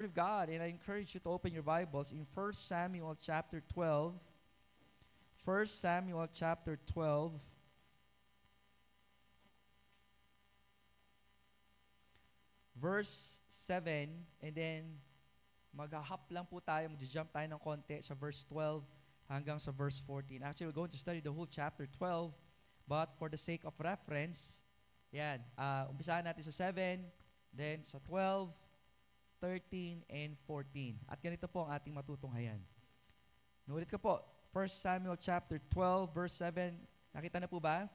of God, and I encourage you to open your Bibles in 1 Samuel chapter 12. 1 Samuel chapter 12. Verse 7, and then mag-hop lang po tayo, mag-jump tayo ng konti sa verse 12 hanggang sa verse 14. Actually, we're going to study the whole chapter 12, but for the sake of reference, yan, umpisahan natin sa 7, then sa 12, 13, and 14. At ganito po ang ating matutunghayan. Nulit ko po, 1 Samuel chapter 12, verse 7. Nakita na po ba?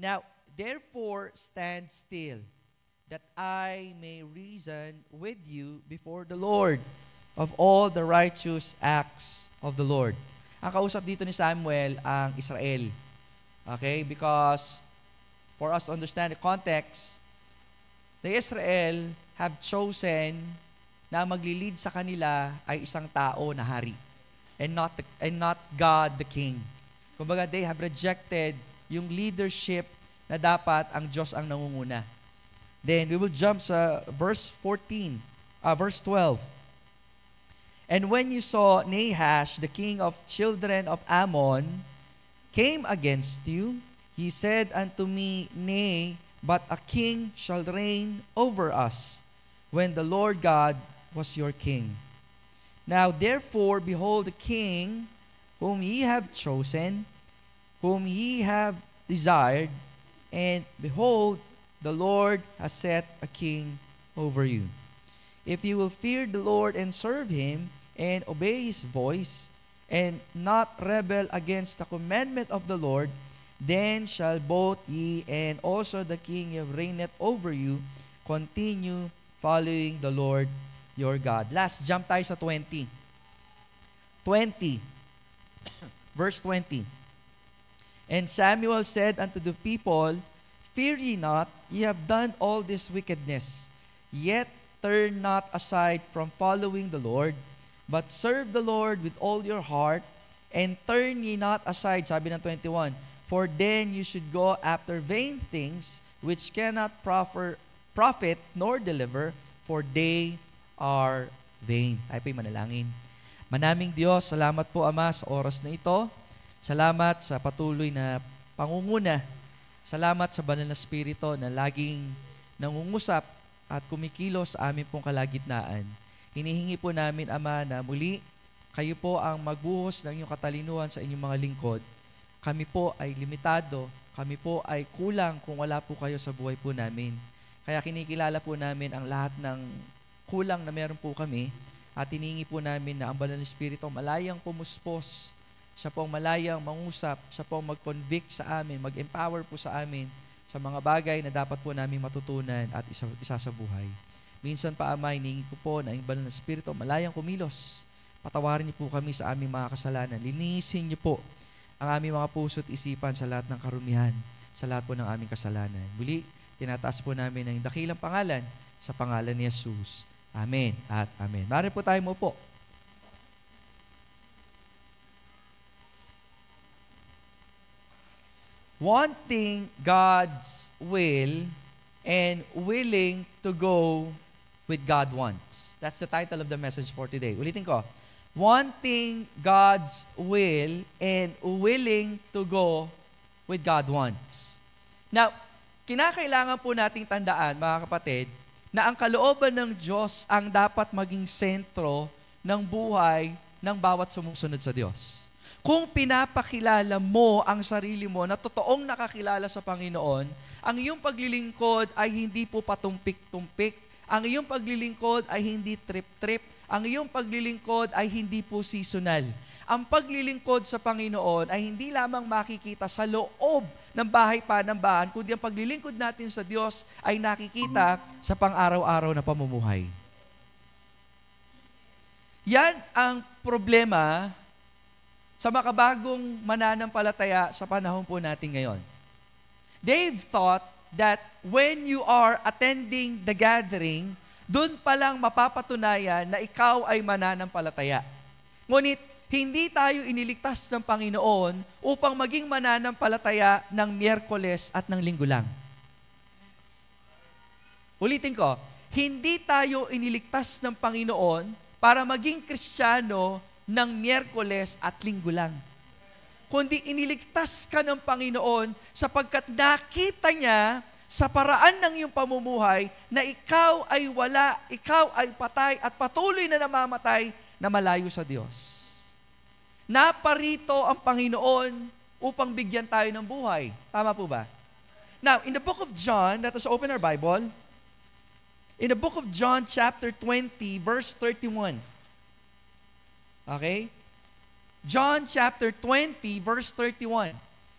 Now, therefore, stand still, that I may reason with you before the Lord of all the righteous acts of the Lord. Ang kausap dito ni Samuel ang Israel. Okay? Because for us to understand the context, the Israel have chosen na maglilid sa kanila ay isang tao na hari and not God the King. Kumbaga, they have rejected yung leadership na dapat ang Diyos ang nangunguna. Then we will jump sa verse 12. And when you saw Nahash, the king of children of Ammon, came against you, he said unto me, Nay, but a king shall reign over us, when the Lord God was your king. Now therefore, behold, the king whom ye have chosen, whom ye have desired, and behold, the Lord has set a king over you. If you will fear the Lord and serve him, and obey his voice, and not rebel against the commandment of the Lord, then shall both ye and also the king that reigneth over you continue following the Lord your God. Last, jump tayo sa 20. 20. Verse 20. And Samuel said unto the people, Fear ye not, ye have done all this wickedness. Yet turn not aside from following the Lord, but serve the Lord with all your heart, and turn ye not aside, sabi ng 21, for then you should go after vain things, which cannot profit nor deliver, for they are vain. Tayo po'y manalangin. Manaming Diyos, salamat po Ama sa oras na ito. Salamat sa patuloy na pangunguna. Salamat sa banal na Espiritu na laging nangungusap at kumikilos sa amin pong kalagitnaan. Hinihingi po namin, Ama, na muli, kayo po ang magbuhos ng inyong katalinuhan sa inyong mga lingkod. Kami po ay limitado, kami po ay kulang kung wala po kayo sa buhay po namin. Kaya kinikilala po namin ang lahat ng kulang na meron po kami at hinihingi po namin na ang banal na Espiritu malayang pumuspos. Siya pong malayang mangusap, siya pong mag-convict sa amin, mag-empower po sa amin sa mga bagay na dapat po namin matutunan at isa sa buhay. Minsan pa, Ama, hinihingi ko po na ang banal na Espiritu malayang kumilos. Patawarin niyo po kami sa aming mga kasalanan. Linisin niyo po ang aming mga puso at isipan sa lahat ng karumihan, sa lahat po ng aming kasalanan. Muli, tinataas po namin ang dakilang pangalan sa pangalan ni Jesus. Amen at amen. Maaari po tayo mo po. Wanting God's will and willing to go with God wants. That's the title of the message for today. Ulitin ko. Wanting God's will and willing to go with God wants. Now, kinakailangan po nating tandaan, mga kapatid, na ang kalooban ng Diyos ang dapat maging sentro ng buhay ng bawat sumusunod sa Diyos. Kung pinapakilala mo ang sarili mo na totoong nakakilala sa Panginoon, ang iyong paglilingkod ay hindi po patumpik-tumpik, ang iyong paglilingkod ay hindi trip-trip, ang iyong paglilingkod ay hindi po seasonal. Ang paglilingkod sa Panginoon ay hindi lamang makikita sa loob ng bahay panambahan, kundi ang paglilingkod natin sa Diyos ay nakikita sa pang-araw-araw na pamumuhay. Yan ang problema sa makabagong mananampalataya sa panahon po natin ngayon. They've thought that when you are attending the gathering, doon pa lang mapapatunayan na ikaw ay mananampalataya. Ngunit, hindi tayo iniligtas ng Panginoon upang maging mananampalataya ng Miyerkules at ng Linggo lang. Ulitin ko, hindi tayo iniligtas ng Panginoon para maging Kristiyano ng Miyerkules at Linggo lang. Kundi iniligtas ka ng Panginoon sapagkat nakita niya sa paraan ng iyong pamumuhay na ikaw ay wala, ikaw ay patay at patuloy na namamatay na malayo sa Diyos. Naparito ang Panginoon upang bigyan tayo ng buhay. Tama po ba? Now, in the book of John, let us open our Bible. In the book of John chapter 20, verse 31. Okay? John chapter 20, verse 31.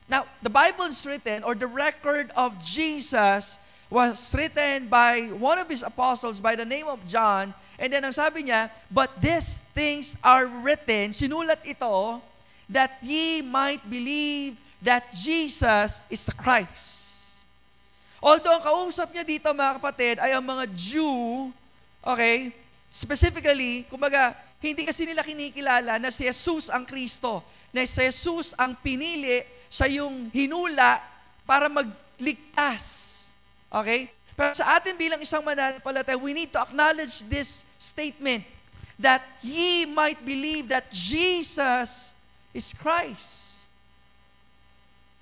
Now, the Bible is written, or the record of Jesus was written by one of his apostles by the name of John. And then ang sabi niya, but these things are written, sinulat ito, that ye might believe that Jesus is the Christ. Although ang kausap niya dito, mga kapatid, ay ang mga Jew, okay, specifically, kumbaga, hindi kasi nila kinikilala na si Jesus ang Kristo, na si Jesus ang pinili, siya yung hinula para magligtas. Okay? Pero sa atin bilang isang mananampalataya, we need to acknowledge this statement that ye might believe that Jesus is Christ.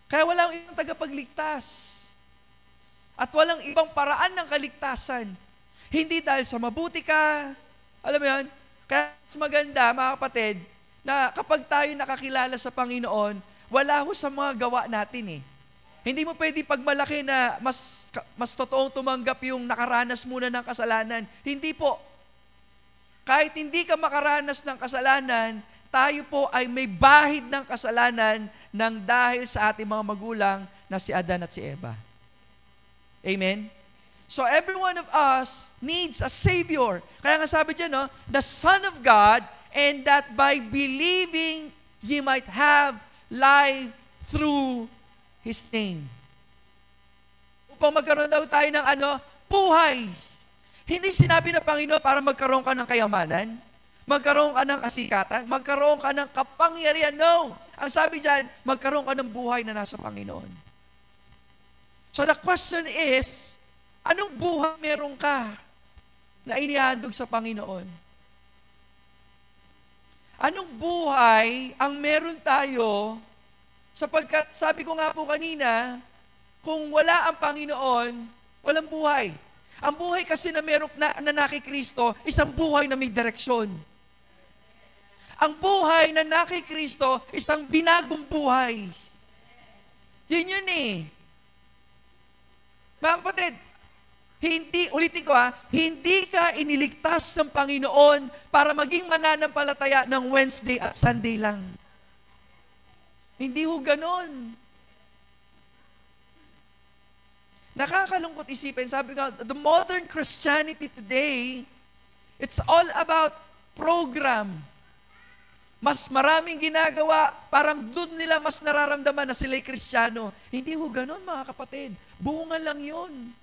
Kaya walang ibang tagapagligtas. At walang ibang paraan ng kaligtasan. Hindi dahil sa mabuti ka, alam mo yan, kaya mas maganda, mga kapatid, na kapag tayo nakakilala sa Panginoon, wala ho sa mga gawa natin eh. Hindi mo pwede pagmalaki na mas totoong tumanggap yung nakaranas muna ng kasalanan. Hindi po. Kahit hindi ka makaranas ng kasalanan, tayo po ay may bahid ng kasalanan nang dahil sa ating mga magulang na si Adan at si Eva. Amen? So every one of us needs a Savior. Kaya nga sabi dyan, no, the Son of God, and that by believing ye might have life through His name. Upang magkaroon daw tayo ng buhay. Hindi sinabi ng Panginoon para magkaroon ka ng kayamanan, magkaroon ka ng kasikatan, magkaroon ka ng kapangyarihan. No! Ang sabi dyan, magkaroon ka ng buhay na nasa Panginoon. So the question is, anong buhay meron ka na inihandog sa Panginoon? Anong buhay ang meron tayo sapagkat sabi ko nga po kanina, kung wala ang Panginoon, walang buhay. Ang buhay kasi na meron na nakikristo, isang buhay na may direksyon. Ang buhay na nakikristo, isang binagong buhay. Yun eh. Mga kapatid, ulitin ko hindi ka iniligtas ng Panginoon para maging mananampalataya ng Wednesday at Sunday lang. Hindi ho ganon. Nakakalungkot isipin, sabi nga, the modern Christianity today, it's all about program. Mas maraming ginagawa, parang doon nila mas nararamdaman na sila'y Kristiyano. Hindi ho ganon, mga kapatid. Bunga lang yun.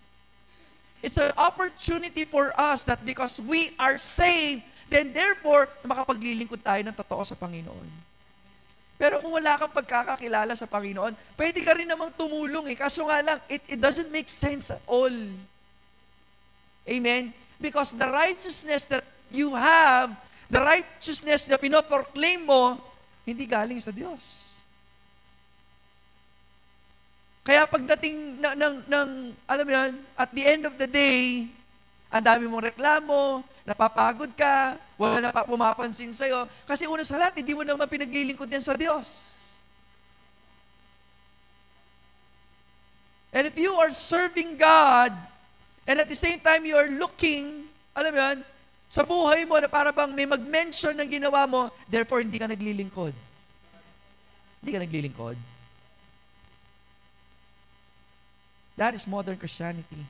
It's an opportunity for us that because we are saved, then therefore, makapaglilingkod tayo ng totoo sa Panginoon. Pero kung wala kang pagkakakilala sa Panginoon, pwede ka rin namang tumulong eh. Kaso nga lang, it doesn't make sense at all. Amen? Because the righteousness that you have, the righteousness na pinoproclaim mo, hindi galing sa Diyos. Kaya pagdating alam mo yan, at the end of the day, ang dami mong reklamo, napapagod ka, wala na pumapansin sa'yo. Kasi una sa lahat, hindi mo naman pinaglilingkod yan sa Diyos. And if you are serving God, and at the same time you are looking, alam mo yan, sa buhay mo na para bang may mag-mention ng ginawa mo, therefore hindi ka naglilingkod. Hindi ka naglilingkod. That is modern Christianity.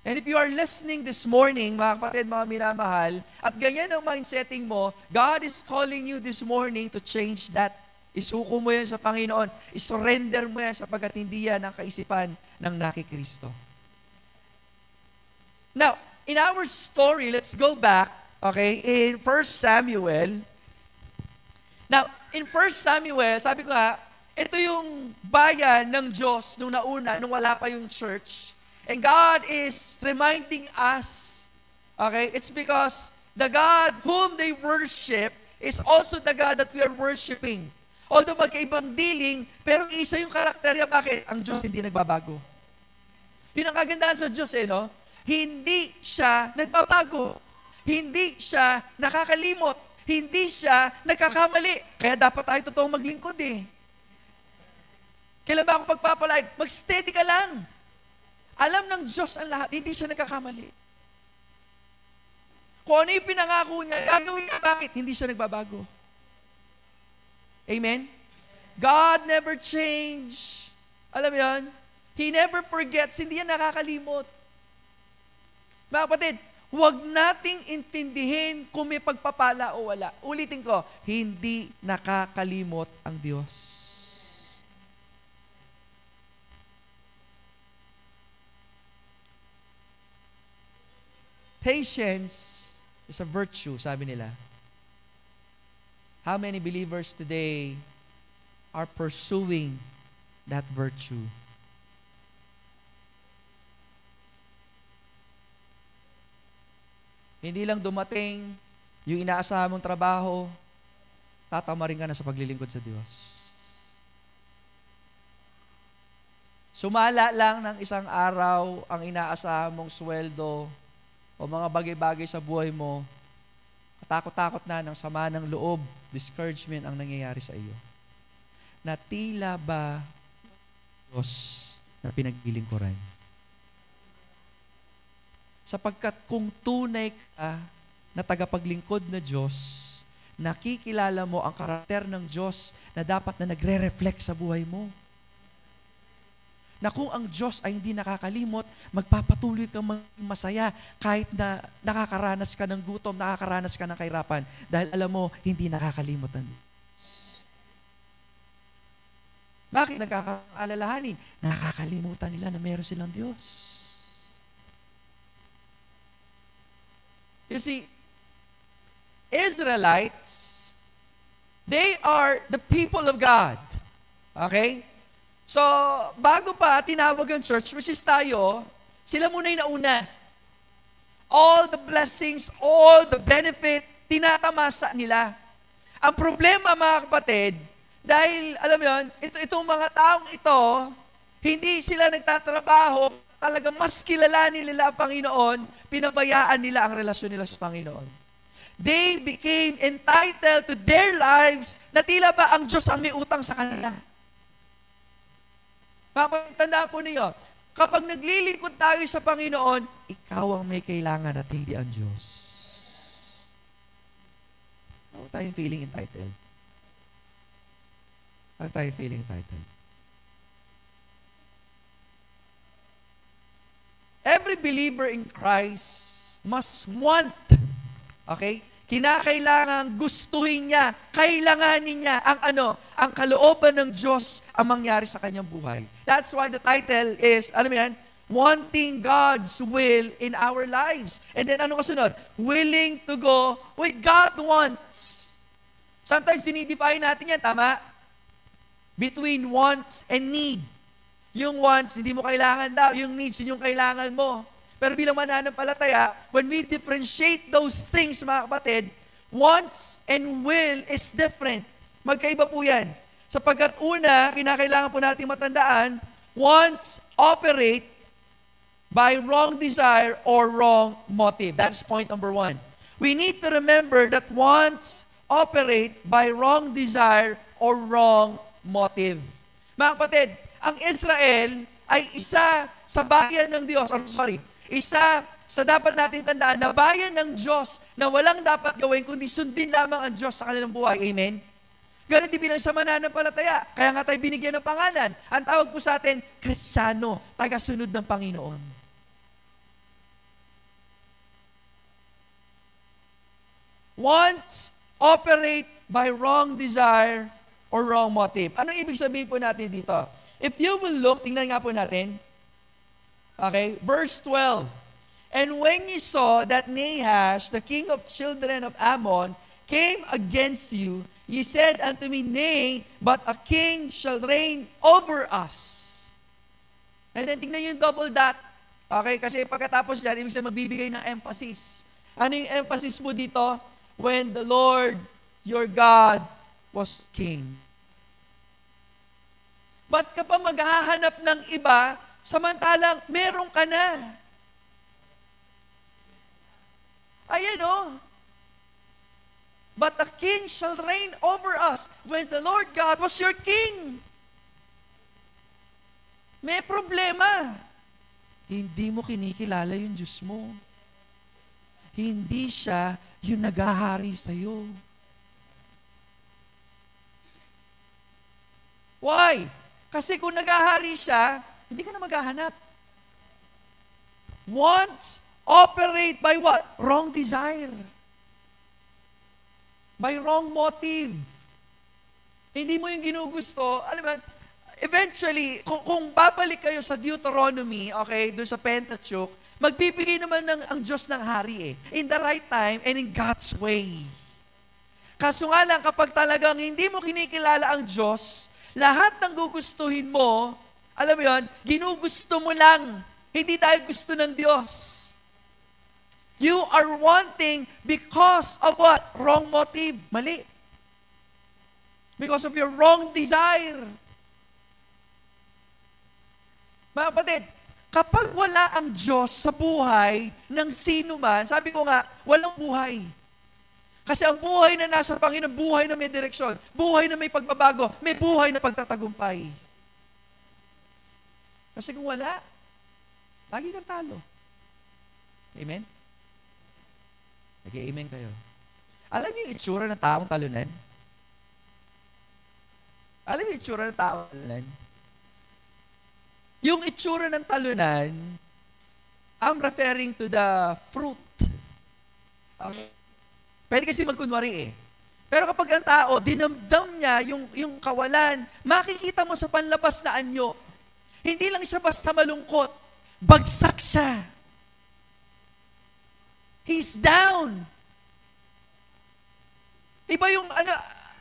And if you are listening this morning, mga kapatid, mga minamahal, at ganyan ang mindsetting mo, God is calling you this morning to change that. Isuko mo yan sa Panginoon. Isurrender mo yan sapagkat hindi yan ang kaisipan ng nakikristo. Now, in our story, let's go back, okay, in 1 Samuel. Now, in 1 Samuel, sabi ko nga, ito yung bayan ng Diyos nung nauna, nung wala pa yung church. And God is reminding us, okay, it's because the God whom they worship is also the God that we are worshiping. Although magkaibang dealing, pero isa yung karakterya. Bakit? Ang Diyos hindi nagbabago. Yun ang kagandahan sa Diyos, no? Hindi siya nagbabago. Hindi siya nakakalimot. Hindi siya nagkakamali. Kaya dapat tayo totoong maglingkod, Kailan ba ako pagpapalain? Mag-steady ka lang. Alam ng Diyos ang lahat, hindi siya nagkakamali. Kung ano yung pinangako niya, gagawin niya, bakit? Hindi siya nagbabago. Amen? God never change. Alam mo yan? He never forgets. Hindi yan nakakalimot. Mga kapatid, huwag nating intindihin kung may pagpapala o wala. Ulitin ko, hindi nakakalimot ang Diyos. Patience is a virtue, sabi nila. How many believers today are pursuing that virtue? Hindi lang dumating yung inaasahan mong trabaho, tatama rin ka na sa paglilingkod sa Diyos. Sumala lang ng isang araw ang inaasahan mong sweldo o mga bagay-bagay sa buhay mo, katakot-takot na ng sama ng loob, discouragement ang nangyayari sa iyo. Na tila ba Diyos na pinaglilingkuran? Sapagkat kung tunay ka na tagapaglingkod na Diyos, nakikilala mo ang karakter ng Diyos na dapat na nagre-reflect sa buhay mo. Na kung ang Diyos ay hindi nakakalimot, magpapatuloy kang masaya kahit na nakakaranas ka ng gutom, nakakaranas ka ng kahirapan. Dahil alam mo, hindi nakakalimot ang Diyos. Bakit nagkakaalalahanin? Nakakalimutan nila na meron silang Diyos. You see, Israelites, they are the people of God. Okay? So, bago pa tinawag ang church, which is tayo, sila muna yung nauna. All the blessings, all the benefit, tinatamasa nila. Ang problema, mga kapatid, dahil, alam mo yun, itong mga taong ito, hindi sila nagtatrabaho, talagang mas kilalanin nila ang Panginoon, pinabayaan nila ang relasyon nila sa Panginoon. They became entitled to their lives na tila ba ang Diyos ang may utang sa kanila. Tandaan po niyo, kapag naglilingkod tayo sa Panginoon, ikaw ang may kailangan at hindi ang Diyos. Huwag tayong feeling entitled. Huwag tayong feeling entitled. Every believer in Christ must want, okay? Kinakailangan gustuhin niya, kailanganin niya ang kalooban ng Diyos ang mangyari sa kanyang buhay. That's why the title is, alam mo yan, wanting God's will in our lives. And then ano kasunod? Willing to go with God wants. Sometimes dinidefine natin yan, tama? Between wants and need. Yung wants, hindi mo kailangan daw. Yung needs, yun yung kailangan mo. Pero bilang mananampalataya, when we differentiate those things, mga kapatid, wants and will is different. Magkaiba po yan. Sapagkat una, kinakailangan po natin matandaan, wants operate by wrong desire or wrong motive. That's point number 1. We need to remember that wants operate by wrong desire or wrong motive. Mga kapatid, ang Israel ay isa sa bayan ng Diyos, isa sa dapat natin tandaan na bayan ng Diyos na walang dapat gawin kundi sundin lamang ang Diyos sa kanilang buhay. Amen? Ganun din bilang sa mananampalataya. Kaya nga tayo binigyan ng pangalan. Ang tawag po sa atin, Kristiyano, tagasunod ng Panginoon. Wants operate by wrong desire or wrong motive. Anong ibig sabihin po natin dito? If you will look, tingnan nga po natin. Okay, verse 12. And when you saw that Nahash, the king of children of Ammon, came against you, ye said unto me, Nay, but a king shall reign over us. And then tingnan yung double dot. Okay, kasi pagkatapos yan, ibig sabihin magbibigay ng emphasis. Ano yung emphasis mo dito? When the Lord, your God, was king. Ba't ka pa maghahanap ng iba, samantalang meron ka na? Ayan o. But the king shall reign over us when the Lord God was your king. May problema. Hindi mo kinikilala yung Diyos mo. Hindi siya yung naghahari sa'yo. Why? Kasi kung naghahari siya, hindi ka na maghahanap. Wants operate by what? Wrong desire. By wrong motive. Hindi mo yung ginugusto. Alam mo, eventually, kung babalik kayo sa Deuteronomy, okay, doon sa Pentateuch, magbibigay naman ang Diyos ng hari eh. In the right time and in God's way. Kaso nga lang, kapag talagang hindi mo kinikilala ang Diyos, lahat ng gugustuhin mo, alam mo yun, ginugusto mo lang. Hindi dahil gusto ng Diyos. You are wanting because of what? Wrong motive. Mali. Because of your wrong desire. Mga kapatid, kapag wala ang Diyos sa buhay ng sino man, sabi ko nga, walang buhay. Kasi ang buhay na nasa Panginoon, buhay na may direksyon, buhay na may pagbabago, may buhay na pagtatagumpay. Kasi kung wala, lagi kang talo. Amen? Nag-amen kayo. Alam niyo yung itsura ng taong talunan? Alam niyo yung itsura ng taong talunan? Yung itsura ng talunan, I'm referring to the fruit. Okay. Pwede kasi magkunwari eh. Pero kapag ang tao, dinamdam niya yung kawalan, makikita mo sa panlabas na anyo, hindi lang siya basta malungkot, bagsak siya. He's down. Iba yung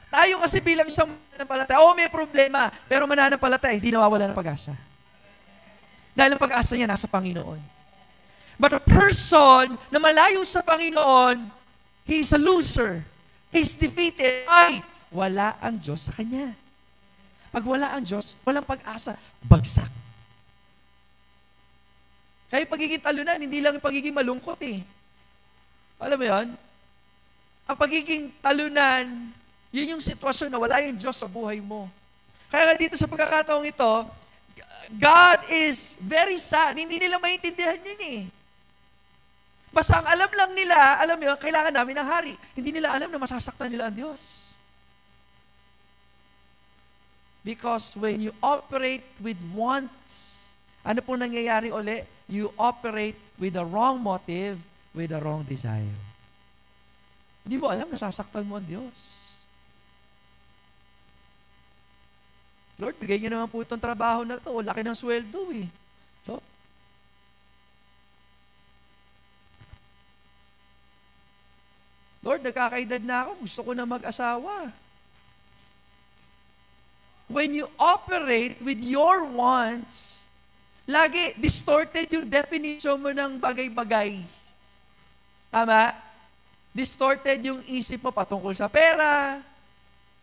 tayo kasi bilang isang mananampalataya, may problema, pero mananampalataya, hindi nawawala ng pag-asa. Dahil ang pag-asa niya nasa Panginoon. But a person na malayo sa Panginoon, he's a loser. He's defeated. Ay, wala ang Diyos sa kanya. Pag wala ang Diyos, walang pag-asa, bagsak. Kaya pagiging talunan, hindi lang yung pagiging malungkot eh. Alam mo yun? Ang pagiging talunan, yun yung sitwasyon na wala yung Diyos sa buhay mo. Kaya nga dito sa pagkakataong ito, God is very sad. Hindi nila maintindihan yun eh. Basta ang alam lang nila, alam mo yun, kailangan namin ng hari. Hindi nila alam na masasaktan nila ang Diyos. Because when you operate with wants, ano po nangyayari uli? You operate with the wrong motive, with the wrong desire. Hindi mo alam, nasasaktan mo ang Diyos. Lord, bigay niyo naman po itong trabaho na ito. Laki ng sweldo eh. So, Lord, nagkakaedad na ako. Gusto ko na mag-asawa. When you operate with your wants, lagi distorted yung definition mo ng bagay-bagay. Tama? Distorted yung isip mo patungkol sa pera.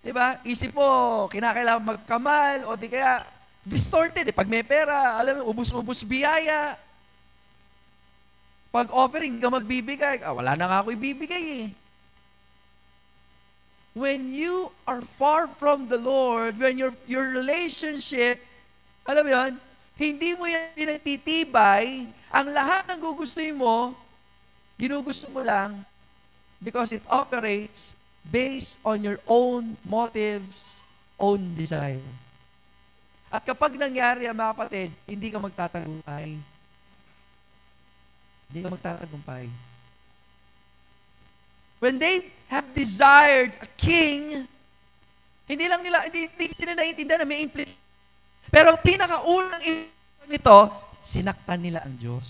Diba? Isip mo, kinakailangan magkamal, o di kaya, distorted eh. Pag may pera, alam mo, ubus-ubus biyaya. Pag offering, ka magbibigay, wala na nga ako ibibigay eh. When you are far from the Lord, when your relationship, alam mo yun, hindi mo yan pinagtitibay, ang lahat ng gugustuhin mo, ginugusto mo lang, because it operates based on your own motives, own desire. At kapag nangyari ang mga kapatid, hindi ka magtatagumpay. Hindi ka magtatagumpay. When they have desired a king, hindi sila naiintindihan na may implication. Pero ang pinakaunang nito, sinaktan nila ang Diyos.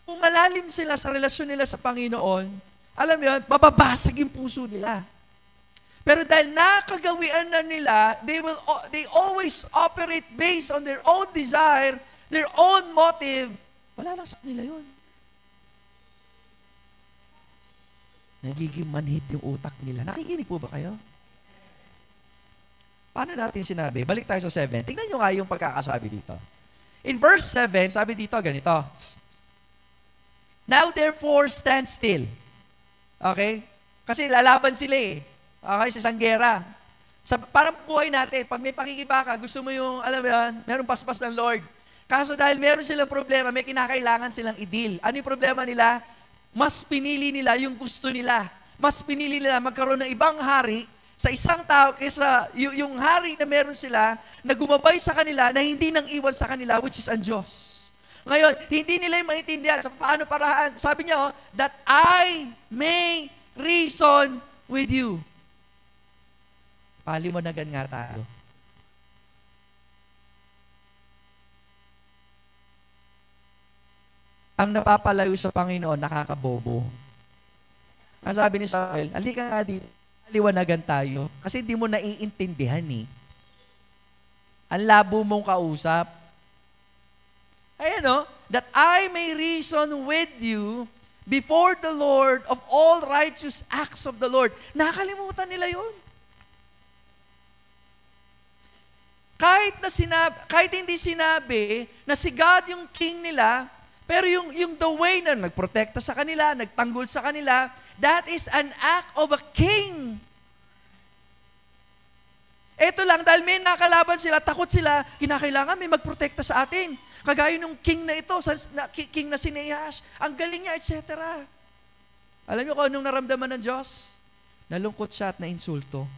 Kung malalim sila sa relasyon nila sa Panginoon, alam mo yun, mababasag yung puso nila. Pero dahil nakagawian na nila, they always operate based on their own desire, their own motive, Wala lang sa kanila yun. Nagiging manhid yung utak nila. Nakikinig po ba kayo? Paano natin sinabi? Balik tayo sa 7. Tingnan nyo nga yung pagkakasabi dito. In verse 7, sabi dito, ganito. Now therefore stand still. Okay? Kasi lalaban sila eh. Okay, sa sanggera. Parang buhay natin, pag may pakikibaka, gusto mo yung, alam mo yan, merong paspas ng Lord. Kaso dahil meron silang problema, may kinakailangan silang i-deal. Ano yung problema nila? Mas pinili nila yung gusto nila. Mas pinili nila magkaroon ng ibang hari sa isang tao kaysa yung hari na meron sila na gumabay sa kanila na hindi nang iwan sa kanila, which is ang Diyos. Ngayon, hindi nila yung maintindihan sa paano paraan. Sabi niya, that I may reason with you. Paliwanagan nga tayo. Ang napapalayo sa Panginoon, nakakabobo. Ang sabi ni Samuel, halika nga dito, paliwanagan tayo. Kasi hindi mo naiintindihan eh. Ang labo mong kausap. Ayan o, that I may reason with you before the Lord of all righteous acts of the Lord. Nakalimutan nila yun. Kahit hindi sinabi na si God yung king nila, pero yung the way na nagprotekta sa kanila, nagtanggol sa kanila, that is an act of a king. Ito lang, dahil may nakalaban sila, takot sila, kinakailangan may magprotekta sa atin. Kagaya nung king na ito, king na si Nehas, ang galing niya, etc. Alam niyo kung anong naramdaman ng Diyos? Nalungkot siya at nainsulto.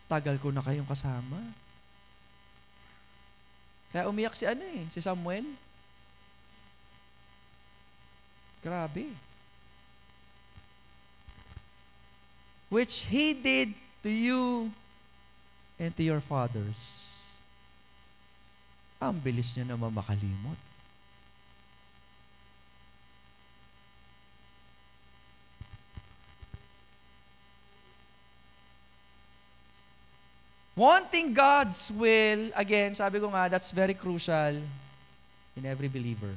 Tagal ko na kayong kasama. Kaya umiyak si Samuel. Grabe. Which he did to you and to your fathers. Ang bilis niya naman makalimot. Wanting God's will, again, sabi ko nga, that's very crucial in every believer.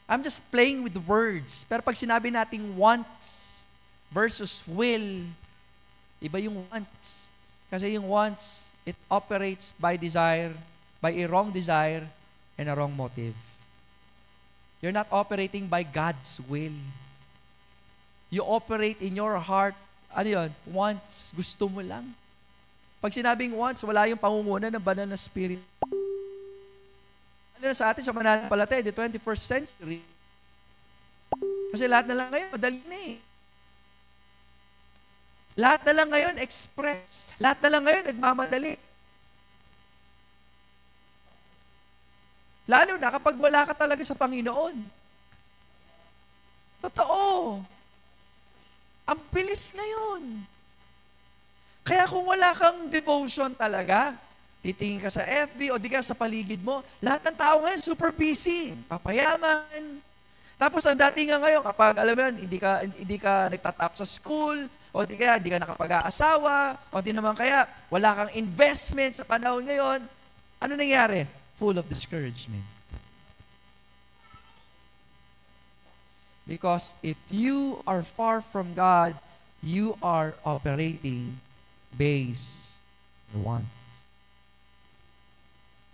I'm just playing with the words. Pero pag sinabi nating wants versus will, iba yung wants. Kasi yung wants, it operates by desire, by a wrong desire and a wrong motive. You're not operating by God's will. You operate in your heart, ano yun? Wants, gusto mo lang. Pag sinabing wants, wala yung pangunguna ng banal na spirit. Ano na sa atin sa mananampalataya, the 21st century, kasi lahat na lang ngayon, madali na eh. Lahat na lang ngayon, express. Lahat na lang ngayon, nagmamadali. Lalo na kapag wala ka talaga sa Panginoon. Totoo. Ang bilis ngayon. Kaya kung wala kang devotion talaga, titingin ka sa FB o di ka sa paligid mo, lahat ng tao ngayon super busy, papayaman. Tapos ang dating nga ngayon, kapag alam mo yun, hindi ka nagtatap sa school, o di kaya hindi ka nakapag-aasawa, o di naman kaya wala kang investment sa panahon ngayon, ano nangyari? Full of discouragement. Because if you are far from God, you are operating based on your wants.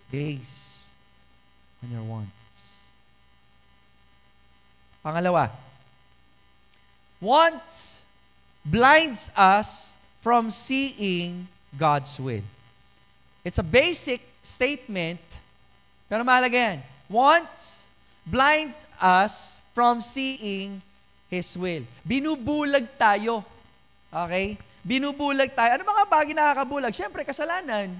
Based on your wants. Pangalawa, wants blinds us from seeing God's will. It's a basic statement, pero mahalaga yan. Wants blinds us from seeing His will. Binubulag tayo. Okay? Binubulag tayo. Ano mga bagay nakakabulag? Siyempre, kasalanan.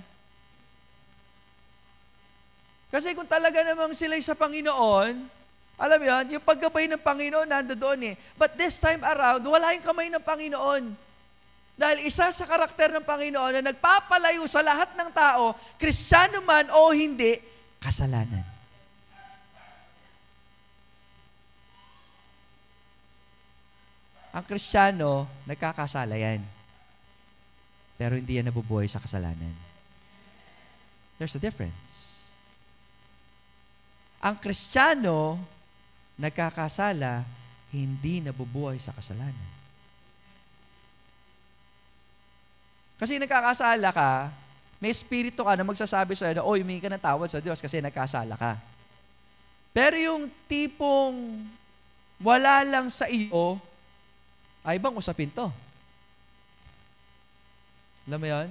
Kasi kung talaga namang sila'y sa Panginoon, alam yan, yung paggabay ng Panginoon nandoon eh. But this time around, wala yung kamay ng Panginoon. Dahil isa sa karakter ng Panginoon na nagpapalayo sa lahat ng tao, Kristiyano man o hindi, kasalanan. Ang Kristiyano, nagkakasala yan. Pero hindi yan nabubuhay sa kasalanan. There's a difference. Ang Kristiyano, nagkakasala, hindi nabubuhay sa kasalanan. Kasi nagkakasala ka, may espiritu ka na magsasabi sa'yo na, humingi ka ng tawad sa Diyos kasi nagkasala ka. Pero yung tipong wala lang sa iyo, ay ibang usapin to. Alam mo yun?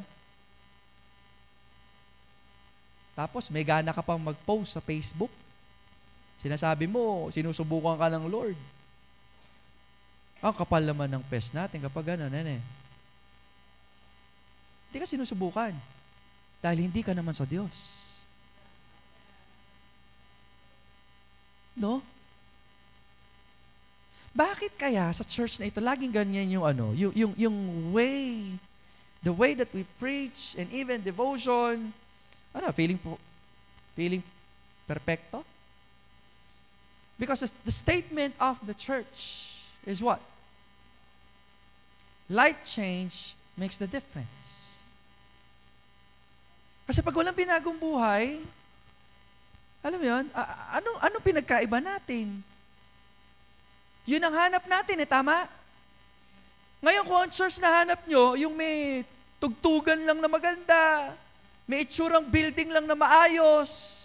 Tapos may gana ka pang mag-post sa Facebook. Sinasabi mo, sinusubukan ka ng Lord. Ang kapal naman ng pes natin kapag gano'n, Hindi ka sinusubukan. Dahil hindi ka naman sa Diyos. No? Bakit kaya sa church na ito, laging ganyan yung way, the way that we preach and even devotion, feeling perfecto? Because the statement of the church is what? Life change makes the difference. Kasi pag walang binagong buhay, alam mo yun, anong pinagkaiba natin? Yun ang hanap natin, tama? Ngayon, kung ang church na hanap nyo, yung may tugtugan lang na maganda, may itsurang building lang na maayos,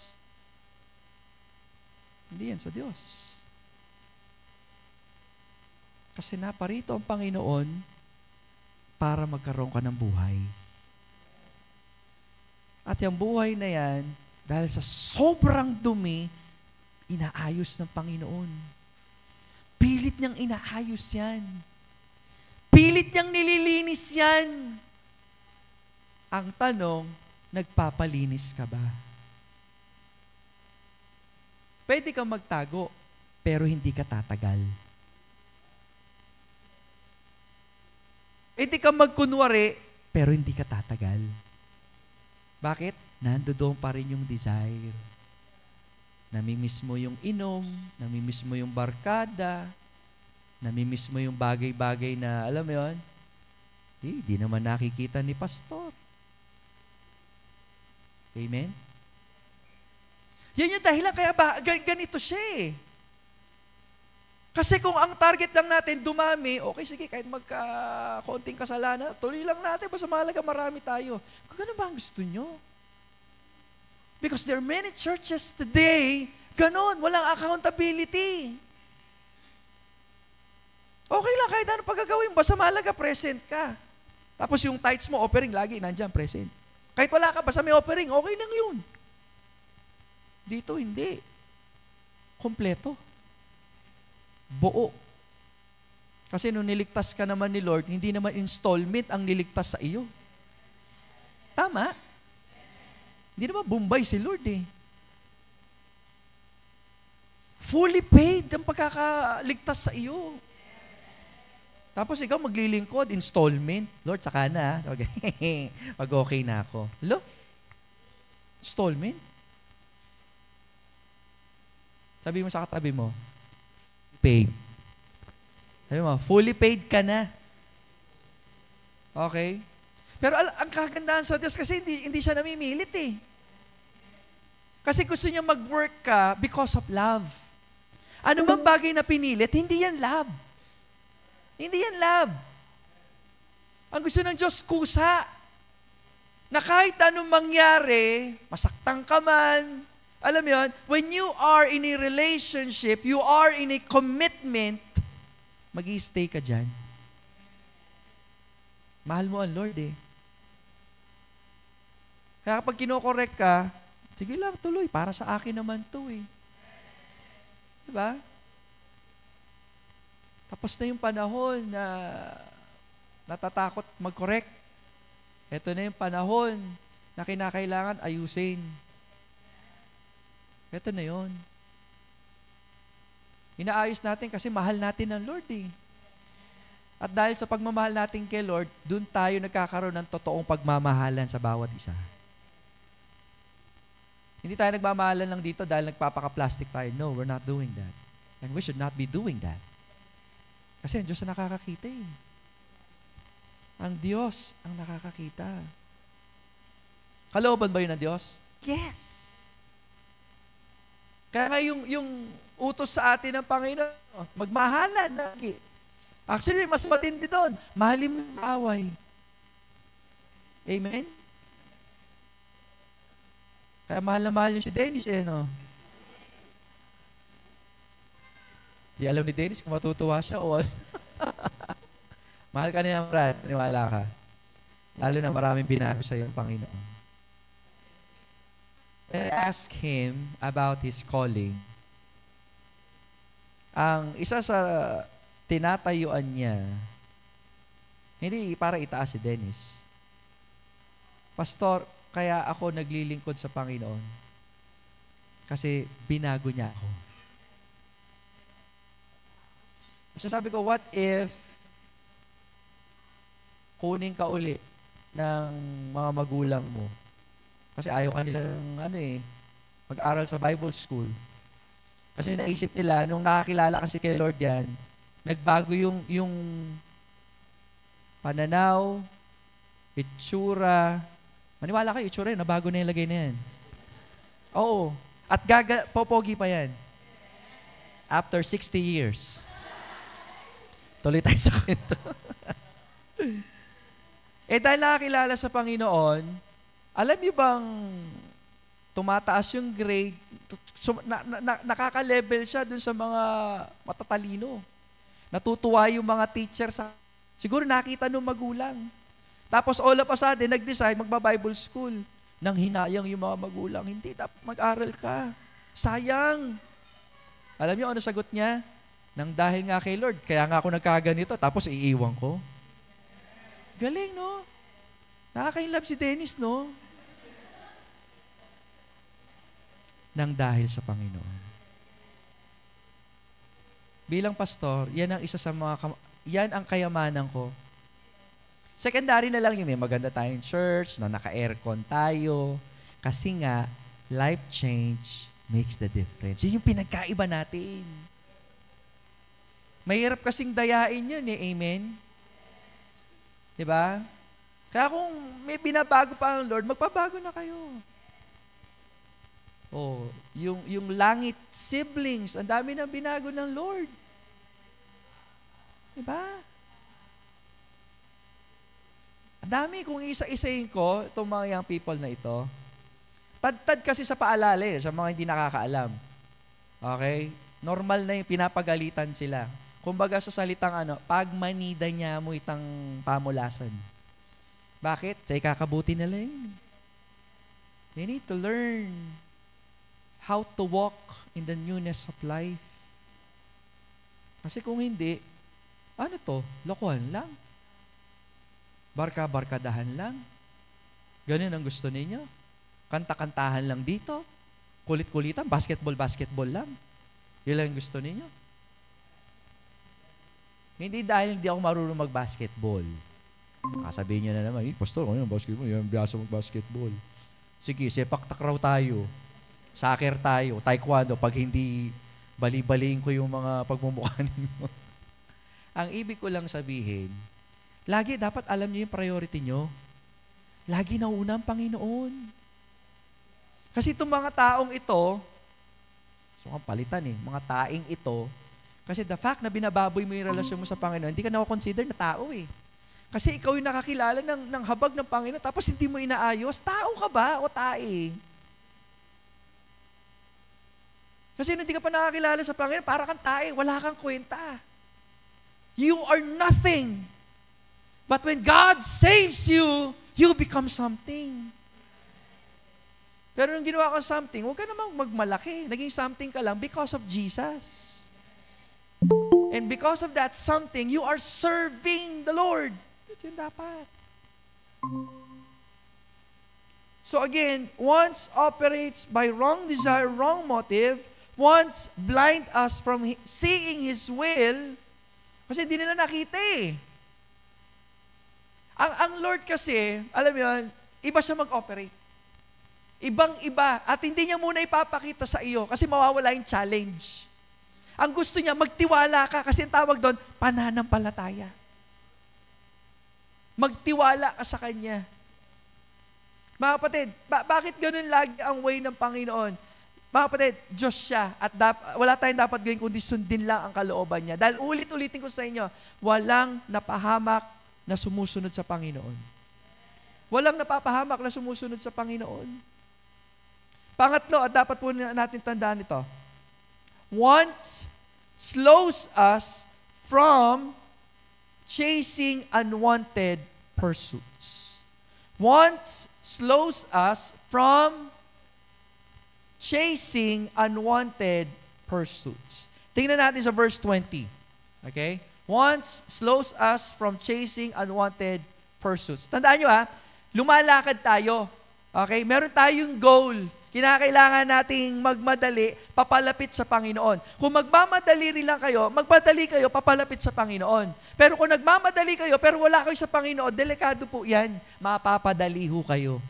hindi yan sa Diyos. Kasi naparito ang Panginoon para magkaroon ka ng buhay. At yung buhay na yan, dahil sa sobrang dumi, inaayos ng Panginoon. Pilit niyang inaayos yan. Pilit niyang nililinis yan. Ang tanong, nagpapalinis ka ba? Pwede kang magtago, pero hindi ka tatagal. Pwede kang magkunwari, pero hindi ka tatagal. Bakit? Nandoon pa rin yung desire. Namimiss mo yung inom, namimiss mo yung barkada, namimiss mo yung bagay-bagay na, alam mo yun, di naman nakikita ni pastor. Amen? Yan yung dahilan, kaya ganito siya eh. Kasi kung ang target lang natin dumami, okay, sige, kahit konting kasalanan, tuloy lang natin, basta mahalaga marami tayo. Kung gano'n ba ang gusto nyo? Because there are many churches today, gano'n, walang accountability. Okay lang, kahit ano pagagawin, basta mahalaga, present ka. Tapos yung tithes mo, offering, lagi nandyan, present. Kahit wala ka, basta may offering, okay lang yun. Dito, hindi. Kompleto. Buo. Kasi nung niligtas ka naman ni Lord, hindi naman installment ang niligtas sa iyo. Tama? Hindi naman Bombay si Lord eh. Fully paid ang pagkakaligtas sa iyo. Tapos ikaw maglilingkod, installment. Lord, saka na. Okay. Pag okay na ako. Lo? Installment? Sabi mo sa katabi mo, paid. Sabi mo, fully paid ka na. Okay? Pero ang kagandahan sa Diyos kasi hindi siya namimilit eh. Kasi gusto niya mag-work ka because of love. Ano bang bagay na pinilit, hindi yan love. Hindi yan love. Ang gusto ng Diyos, kusa. Na kahit anong mangyari, masaktan ka man, alam mo yun, when you are in a relationship, you are in a commitment, mag-i-stay ka dyan. Mahal mo ang Lord eh. Kaya kapag kinokorek ka, sige lang, tuloy, para sa akin naman to eh. Diba? Tapos na yung panahon na natatakot mag-correct. Ito na yung panahon na kinakailangan ayusin. Ito na yun. Inaayos natin kasi mahal natin ng Lord eh. At dahil sa pagmamahal natin kay Lord, dun tayo nagkakaroon ng totoong pagmamahalan sa bawat isa. Hindi tayo nagmamahalan lang dito dahil nagpapaka-plastic tayo. No, we're not doing that. And we should not be doing that. Kasi ang Diyos ang nakakakita eh. Ang Diyos ang nakakakita. Kalooban ba yun ng Diyos? Yes. Kaya nga yung utos sa atin ng Panginoon, magmahalan lagi. Actually, mas matindi doon. Mahalin mo yung away. Amen? Kaya mahal na mahal yung si Dennis no? Di alam ni Dennis kung matutuwa siya o mahal ka niya, Brad. Paniwala ka. Lalo na maraming binago sa iyo ng Panginoon. I asked him about his calling. Ang isa sa tinatayuan niya, hindi para itaas si Dennis. Pastor, kaya ako naglilingkod sa Panginoon kasi binago niya ako. So sabi ko, what if kunin ka uli ng mga magulang mo? Kasi ayaw kanilang mag-aral sa Bible school. Kasi naisip nila, nung nakakilala kasi kay Lord yan, nagbago yung pananaw, itsura. Maniwala kayo, itsura yun, nabago na yung lagay na yan. Oo. At popogi pa yan. After 60 years. Tuloy tayo sa kwento. Dahil nakakilala sa Panginoon, alam niyo bang tumataas yung grade, nakaka-level siya dun sa mga matatalino. Natutuwa yung mga teacher siguro nakita nung magulang. Tapos all of a sudden, nag-decide magba-Bible school. Nang hinayang yung mga magulang, hindi, dapat mag-aral ka. Sayang. Alam niyo ano sagot niya? Nang dahil nga kay Lord, kaya nga ako nagkaganito, tapos iiwan ko. Galing, no? Nakaka-inlove si Dennis, no? Nang dahil sa Panginoon. Bilang pastor, yan ang isa sa yan ang kayamanan ko. Secondary na lang yung may maganda tayong church, na naka-aircon tayo. Kasi nga, life change makes the difference. Yun yung pinagkaiba natin. Mahirap kasing dayain yun amen? Diba? Kaya kung may binabago pa ang Lord, magpabago na kayo. Yung langit siblings, ang dami nang binago ng Lord. Diba? Ang dami, kung isa-isayin ko, itong mga young people na ito, tad-tad kasi sa paalala sa mga hindi nakakaalam. Okay? Normal na yung pinapagalitan sila. Kumbaga sa salitang pagmanida niya mo itang pamulasan. Bakit? Sa ikakabuti nila yun. They need to learn how to walk in the newness of life. Kasi kung hindi, lokohan lang. Barka-barkadahan lang. Ganun ang gusto ninyo. Kanta-kantahan lang dito. Kulit-kulitan, basketball lang. Yun lang ang gusto ninyo. Hindi dahil hindi ako marunong mag-basketball. Sabihin niyo na naman, pastor, basketball, yan, biasa mag-basketball. Sige, sepak takraw tayo. Soccer tayo, taekwondo, pag hindi bali-baliin ko yung mga pagmumukha ninyo. Ang ibig ko lang sabihin, lagi dapat alam niyo yung priority niyo. Lagi nauna ang Panginoon. Kasi itong mga taong ito, palitan mga taing ito, kasi the fact na binababoy mo yung relasyon mo sa Panginoon, hindi ka na-consider na tao Kasi ikaw yung nakakilala ng habag ng Panginoon, tapos hindi mo inaayos, tao ka ba o tae? Kasi hindi ka pa nakakilala sa Panginoon, para kang tae, wala kang kwenta. You are nothing. But when God saves you, you become something. Pero nung ginawa ka something, huwag ka namang magmalaki. Naging something ka lang because of Jesus. And because of that something, you are serving the Lord. Ito yung dapat. So again, once operates by wrong desire, wrong motive, once blind us from seeing His will, kasi hindi nila nakita Ang Lord kasi, alam mo yun, iba siya mag-operate. Ibang-iba. At hindi niya muna ipapakita sa iyo kasi mawawala yung challenge. Ang gusto niya, magtiwala ka kasi ang tawag doon, pananampalataya. Magtiwala ka sa Kanya. Mga kapatid, bakit ganun lagi ang way ng Panginoon? Mga kapatid, Diyos siya at wala tayong dapat gawin kundi sundin lang ang kalooban niya. Dahil ulit-ulitin ko sa inyo, walang napahamak na sumusunod sa Panginoon. Walang napapahamak na sumusunod sa Panginoon. Pangatlo, at dapat po natin tandaan ito, want slows us from chasing unwanted pursuits. Want slows us from chasing unwanted pursuits. Tingnan natin sa verse 20. Okay? Wants slows us from chasing unwanted pursuits. Tandaan nyo lumalakad tayo. Okay? Meron tayong goal. Kinakailangan nating magmadali, papalapit sa Panginoon. Kung magmamadali rin lang kayo, magmadali kayo, papalapit sa Panginoon. Pero kung nagmamadali kayo, pero wala kayo sa Panginoon, delikado po yan. Mapapadali ho kayo.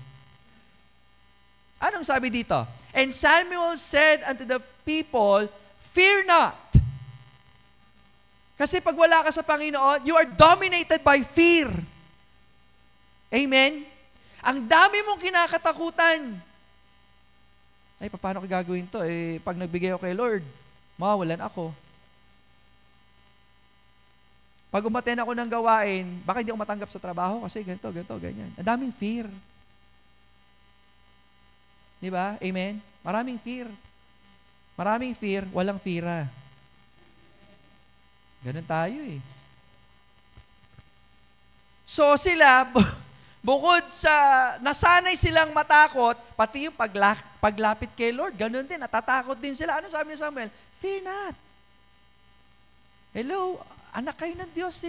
Anong sabi dito? And Samuel said unto the people, fear not. Kasi pag wala ka sa Panginoon, you are dominated by fear. Amen? Ang dami mong kinakatakutan. Ay, paano ko gagawin to? Pag nagbigay ako kay Lord, mawawalan ako. Pag umaten ako ng gawain, baka hindi ako matanggap sa trabaho kasi ganito, ganyan. Ang daming fear. Di ba? Amen? Maraming fear. Maraming fear, walang feara. Ganun tayo So sila, bukod sa nasanay silang matakot, pati yung paglapit kay Lord, ganun din, natatakot din sila. Ano sabi ni Samuel? Fear not. Hello, anak kayo ng Diyos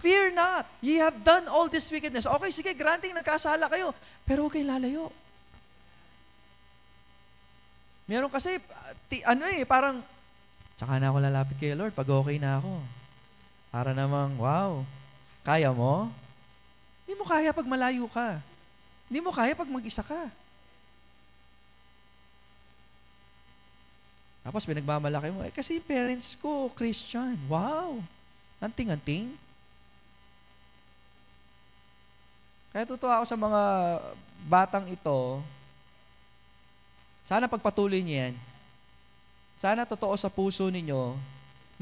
Fear not. Ye have done all this wickedness. Okay, sige, granting nagkasala kayo. Pero huwag kayong lalayo. Meron kasi, parang, tsaka na ako lalapit kay Lord pag okay na ako. Para namang, wow, kaya mo? Hindi mo kaya pag malayo ka. Hindi mo kaya pag mag-isa ka. Tapos pinagmamalaki mo, kasi parents ko, Christian. Wow, anting-anting. Kaya totoo ako sa mga batang ito, sana pagpatuloy niyo yan. Sana totoo sa puso ninyo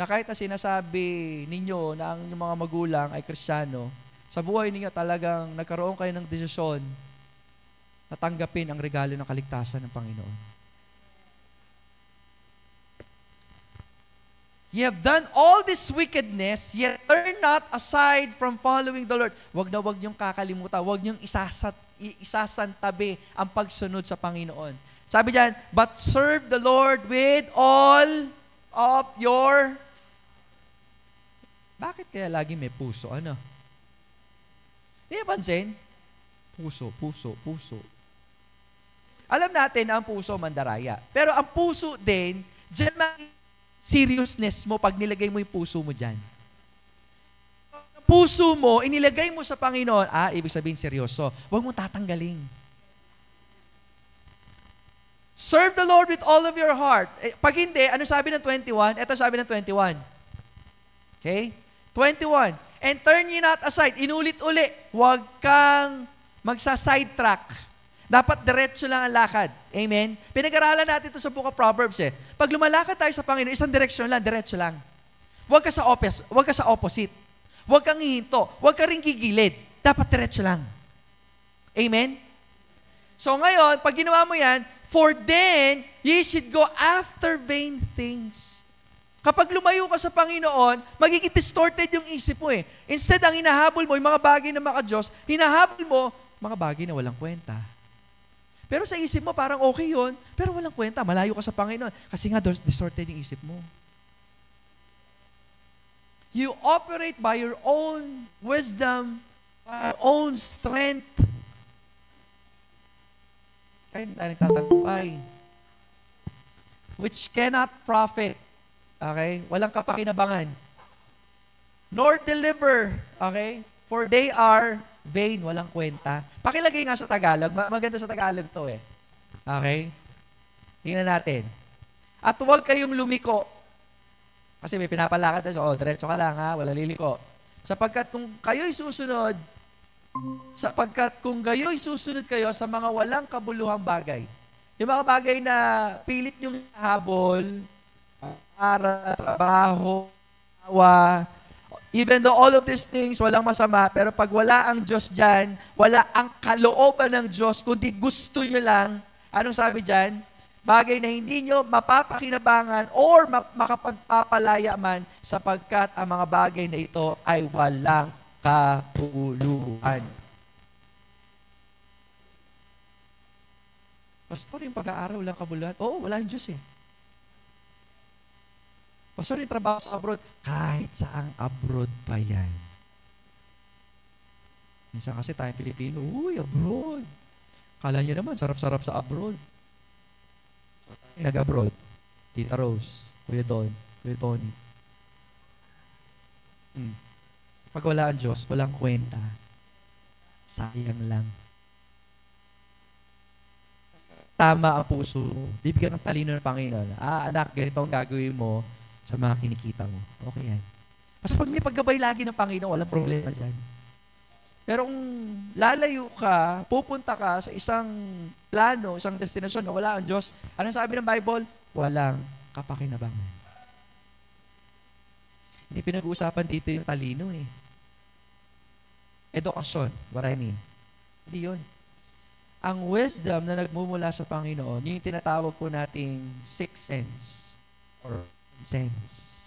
na kahit na sinasabi ninyo na ang inyong mga magulang ay Kristiyano, sa buhay ninyo talagang nagkaroon kayo ng desisyon na tanggapin ang regalo ng kaligtasan ng Panginoon. Ye have done all this wickedness, yet turn not aside from following the Lord. Wag na wag niyong kakalimutan, wag niyong isasantabi ang pagsunod sa Panginoon. Sabi diyan, but serve the Lord with all of your... Bakit kaya lagi may puso? Ano? Hindi pansin? Puso. Alam natin na ang puso mandaraya. Pero ang puso din, diyan seriousness mo pag nilagay mo yung puso mo dyan. Puso mo, inilagay mo sa Panginoon, ibig sabihin seryoso. Huwag mo tatanggalin. Serve the Lord with all of your heart. Pag hindi, ano sabi ng 21? Ito sabi ng 21. Okay? 21. And turn ye not aside. Inulit-uli. Huwag kang magsa-sidetrack. Dapat diretso lang ang lakad. Amen? Pinag-aralan natin ito sa Book of Proverbs Pag lumalakad tayo sa Panginoon, isang direksyon lang, diretso lang. Huwag ka sa opposite. Huwag kang hihinto. Huwag ka rin gigilid. Dapat diretso lang. Amen? So ngayon, pag ginawa mo yan, for then, ye should go after vain things. Kapag lumayo ka sa Panginoon, magiging distorted yung isip mo Instead, ang hinahabol mo, yung mga bagay na maka-Diyos, hinahabol mo, mga bagay na walang kwenta. Pero sa isip mo, parang okay yun, pero walang kwenta, malayo ka sa Panginoon. Kasi nga, distorted yung isip mo. You operate by your own wisdom, by your own strength. Kaya tayo nagtatagumpay. Which cannot profit. Okay? Walang kapakinabangan. Nor deliver. Okay? For they are vain, walang kwenta. Pakilagay nga sa Tagalog. Maganda sa Tagalog to Okay? Tingnan natin. At huwag kayong lumiko. Kasi may pinapalakad tayo. Diretso ka lang wala liliko. Sapagkat kung kayo'y susunod kayo sa mga walang kabuluhang bagay, Yung mga bagay na pilit niyong habol, para, trabaho, awa, even though all of these things, walang masama, pero pag wala ang Diyos dyan, wala ang kalooban ng Diyos, kundi gusto nyo lang, anong sabi dyan? Bagay na hindi nyo mapapakinabangan or makapagpapalaya man sapagkat ang mga bagay na ito ay walang kapuluhan. Pastor, yung pag-aaral, walang kabuluhan? Oo, wala yung Diyos eh. Pastor, yung trabaho sa abroad, kahit saang abroad pa yan. Minsan kasi tayong Pilipino, uy, abroad. Kala niyo naman, sarap-sarap sa abroad. Nag-abroad. Tita Rose, Kuya Don, Kuya Tony. Pag wala ang Diyos, walang kwenta. Sayang lang. Tama ang puso mo. Bibigyan ng talino ng Panginoon. Anak, ganito ang gagawin mo sa mga kinikita mo. Okay yan. Basta pag may paggabay lagi ng Panginoon, walang problema dyan. Pero kung lalayo ka, pupunta ka sa isang plano, isang destinasyon na wala ang Diyos, anong sabi ng Bible? Walang kapakinabangan. Hindi pinag-uusapan dito yung talino eh. Edukasyon, what I mean. Hindi yun. Ang wisdom na nagmumula sa Panginoon, yung tinatawag po nating sixth sense or sense.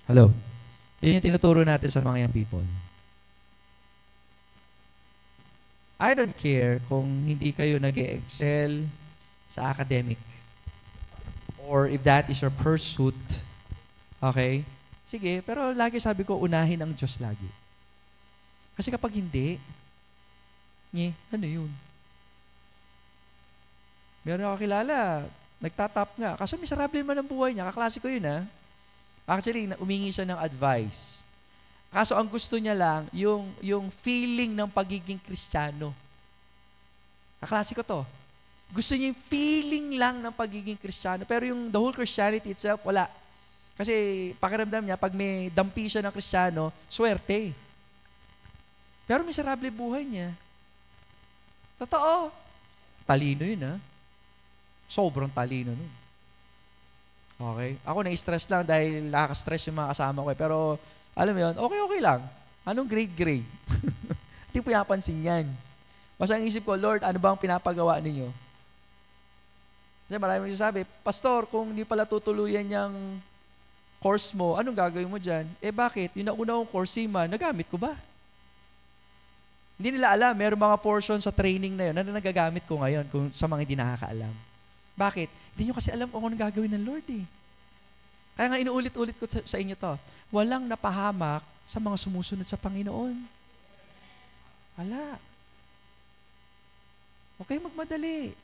Hello? Yun yung tinuturo natin sa mga young people. I don't care kung hindi kayo nag-excel sa academic or if that is your pursuit. Okay? Sige, pero lagi sabi ko, unahin ang Diyos lagi. Kasi kapag hindi, ano yun? Meron ako kilala, nagtatap nga. Kaso miserable naman ang buhay niya. Kaklase ko yun, ha? Actually, umingi siya ng advice. Kaso ang gusto niya lang, yung feeling ng pagiging Kristiyano. Kaklase ko to. Gusto niya yung feeling lang ng pagiging Kristiyano. Pero yung the whole Christianity itself, wala. Kasi pakiramdam niya, pag may dampi siya ng Kristiyano, swerte. Pero miserable buhay niya. Totoo. Talino yun, ha? Sobrang talino nun. Okay? Ako na-stress lang dahil nakaka-stress yung mga kasama ko. Pero, alam mo yun, okay lang. Anong grade? Hindi pinapansin yan. Basta ang isip ko, Lord, ano ba ang pinapagawa ninyo? Kasi marami magsasabi, Pastor, kung hindi pala tutuluyan yung course mo, anong gagawin mo dyan? Bakit? Yung nauna kong course, nagamit ko ba? Hindi nila alam, meron mga portion sa training na yun na nagagamit ko ngayon kung sa mga hindi nakakaalam. Bakit? Hindi nyo kasi alam kung anong gagawin ng Lord eh. Kaya nga inuulit-ulit ko sa inyo to, walang napahamak sa mga sumusunod sa Panginoon. Wala. Okay, magmadali.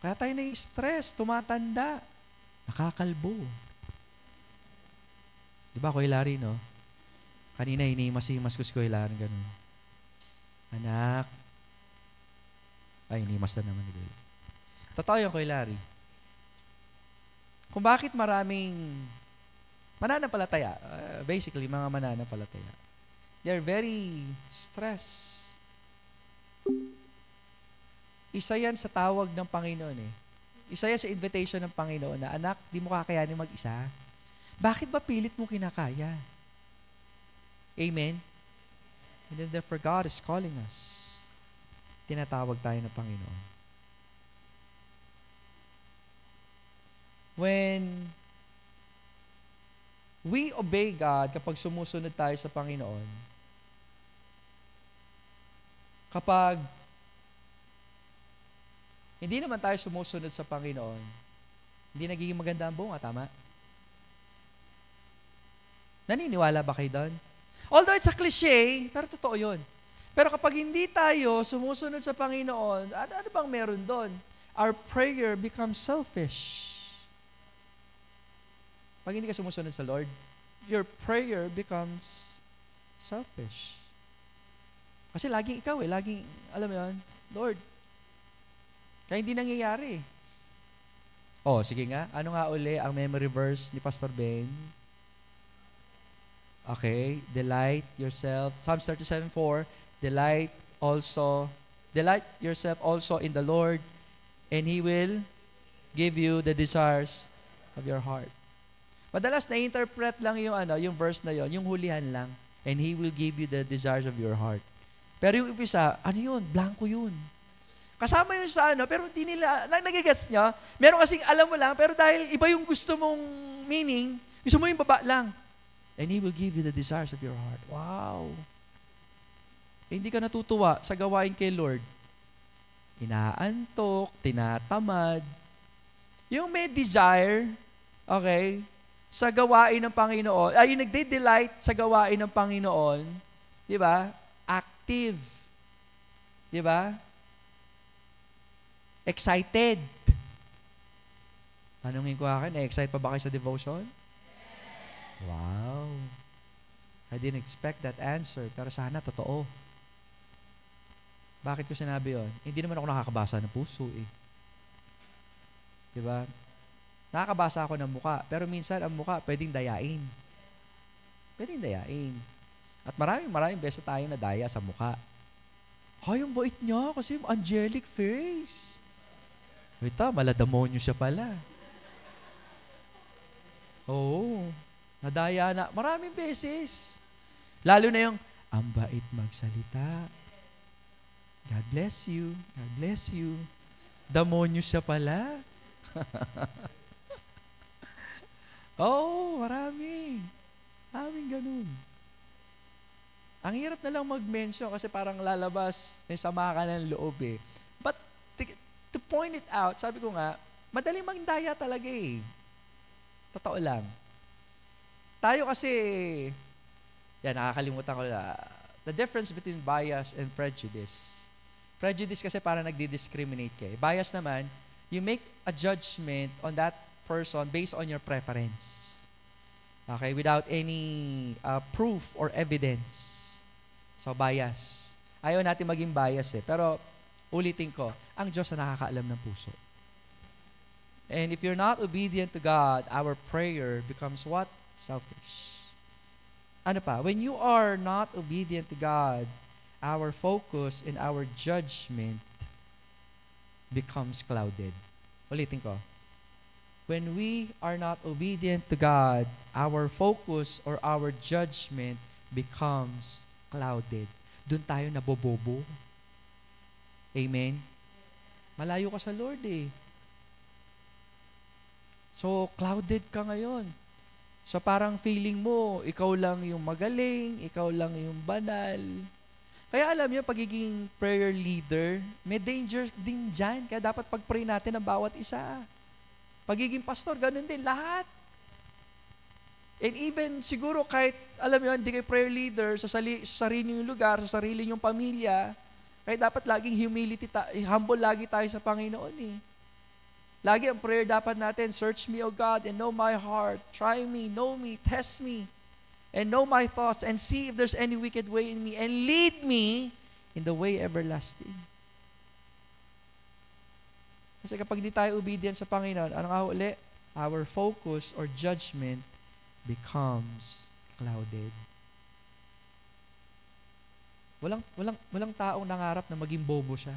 Kaya tayo na-stress, tumatanda. Nakakalbo. Diba, Kuya Larry, no? Kanina, hinihimas-himas ko si Kuya Larry, ganun. Anak. Ay, hinihimas na naman ni Kuya. Totoo yung Kuya Larry. Kung bakit maraming mananampalataya, basically, mga mananampalataya, they're very stressed. Isa yan sa tawag ng Panginoon eh. Isa yan sa invitation ng Panginoon na, anak, di mo kakayanin mag-isa. Bakit ba pilit mo kinakaya? Amen? And then therefore, God is calling us. Tinatawag tayo ng Panginoon. When we obey God, kapag sumusunod tayo sa Panginoon, kapag hindi naman tayo sumusunod sa Panginoon, hindi nagiging maganda ang bunga, tama? Naniniwala ba kayo doon? Although it's a cliche, pero totoo yun. Pero kapag hindi tayo sumusunod sa Panginoon, ano bang meron doon? Our prayer becomes selfish. Pag hindi ka sumusunod sa Lord, your prayer becomes selfish. Kasi laging ikaw laging, alam mo yun, Lord, kaya hindi nangyayari. Sige nga. Ano nga uli ang memory verse ni Pastor Ben? Okay? Delight yourself. Psalms 37:4, delight yourself also in the Lord, and He will give you the desires of your heart. Madalas na-interpret lang yung verse na yung hulihan lang. And He will give you the desires of your heart. Pero yung umpisa, ano yun? Blanco yun. Kasama yun sa pero hindi nila, nagigets niya. Meron kasing alam mo lang, pero dahil iba yung gusto mong meaning, gusto mo yung baba lang. And He will give you the desires of your heart. Wow! Hindi ka natutuwa sa gawain kay Lord. Inaantok, tinatamad. Yung may desire, okay, sa gawain ng Panginoon, yung nagde-delight sa gawain ng Panginoon, di ba? Active. Di ba? Excited. Tanungin ko akin, excited pa ba kayo sa devotion? Wow. I didn't expect that answer, pero sana totoo. Bakit ko sinabi yun? Hindi naman ako nakakabasa ng puso eh. Diba? Nakakabasa ako ng muka, pero minsan ang muka pwedeng dayain. Pwedeng dayain. At maraming beses tayo nadaya sa muka. Ay, ang bait niya kasi angelic face. Wait, maladamonyo siya pala. Oo. Nadaya na. Maraming beses. Lalo na yung, ang bait magsalita. God bless you. God bless you. Damonyo siya pala. Marami. Maraming ganun. Ang hirap na lang mag-mention kasi parang lalabas, may sama ka ng loob eh. But to point it out, sabi ko nga, madaling magdaya talaga eh. Totoo lang. Tayo kasi, nakakalimutan ko na, the difference between bias and prejudice. Prejudice kasi parang nagdi-discriminate ka eh. Bias naman, you make a judgment on that person based on your preference. Okay? Without any proof or evidence. So, bias. Ayaw natin maging bias eh. Pero, ulitin ko, ang Diyos na nakakaalam ng puso. And if you're not obedient to God, our prayer becomes what? Selfish. Ano pa? When you are not obedient to God, our focus and our judgment becomes clouded. Ulitin ko. When we are not obedient to God, our focus or our judgment becomes clouded. Doon tayo nabobobo. Amen? Malayo ka sa Lord eh. So, clouded ka ngayon. So, parang feeling mo, ikaw lang yung magaling, ikaw lang yung banal. Kaya alam niyo, pagiging prayer leader, may danger din dyan. Kaya dapat pag-pray natin ang bawat isa. Pagiging pastor, ganun din, lahat. And even siguro kahit, alam niyo, hindi kayo prayer leader sa sarili niyong lugar, sa sarili niyong pamilya, kaya dapat laging humble lagi tayo sa Panginoon eh. Lagi ang prayer dapat natin, search me, O God, and know my heart. Try me, know me, test me, and know my thoughts, and see if there's any wicked way in me, and lead me in the way everlasting. Kasi kapag di tayo obedient sa Panginoon, ano nga uli? Our focus or judgment becomes clouded. Walang taong nangarap na maging bobo siya.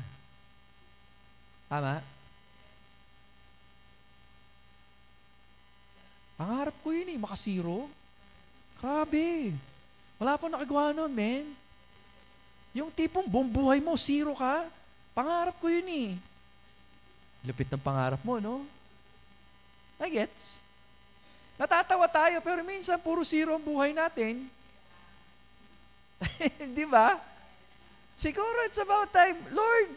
Tama? Pangarap ko yun eh, makasiro. Grabe. Wala pa nakagawa nun, man. Yung tipong buong buhay mo, zero ka. Pangarap ko yun eh. Lupit ng pangarap mo, no? I gets. Natatawa tayo, pero minsan puro zero ang buhay natin. Di ba? Siguro it's about time. Lord,